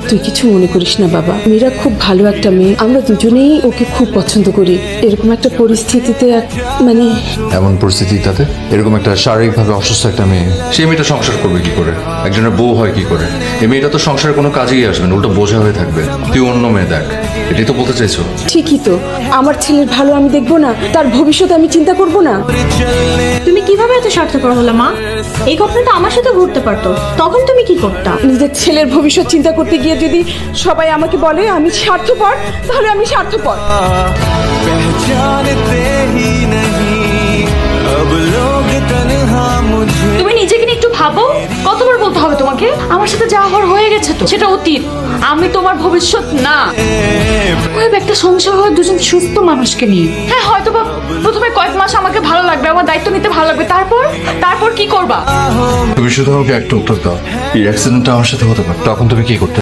তুই কিছু মনে করিস না বাবা, মীরা খুব ভালো একটা মেয়ে, আমরা দুজনেই ওকে খুব পছন্দ করি। এরকম একটা পরিস্থিতিতে মানে এমন পরিস্থিতি তাতে এরকম একটা শারীরিকভাবে অসুস্থ একটা মেয়ে, সেই মেয়েটা সংসার করবে কি করে? একজনের বউ হয় কি করে? এই মেয়েটা তো সংসারে কোনো কাজেই আসবে না, উল্টো বোঝা হয়ে থাকবে। তুই অন্য মেয়ে দেখ, এটাই তো বলতে চাইছো? ঠিকই তো, আমার ছেলের ভালো আমি দেখবো না, তার ভবিষ্যৎ আমি চিন্তা করব না? তুমি কিভাবে এত স্বার্থপর হলো মা? এই ঘটনাটা আমার সাথে ঘটতে পারতো, তখন তুমি কি করতা? নিজের ছেলের ভবিষ্যৎ চিন্তা করতে গিয়ে যদি সবাই আমাকে বলে আমি স্বার্থপর, তাহলে আমি স্বার্থপর। তুমি নিজেকে নিয়ে একটু ভাবো। কতবার বলতে হবে তোমাকে? আমার সাথে যা হওয়ার হয়ে গেছে তো, সেটা অতীত। আমি তোমার ভবিষ্যৎ না। একটা সংসার হয় দুজন সুস্থ মানুষকে নিয়ে। হ্যাঁ, হয়তো বা প্রথমে কয়েক মাস আমাকে ভালো লাগবে, আমার দায়িত্ব নিতে ভালো লাগবে, তারপর কি করবা? তুমি শুধু আমাকে একটা উত্তর দাও, এই অ্যাক্সিডেন্টটা আমার সাথে হতে পারে, তখন তুমি কি করতে?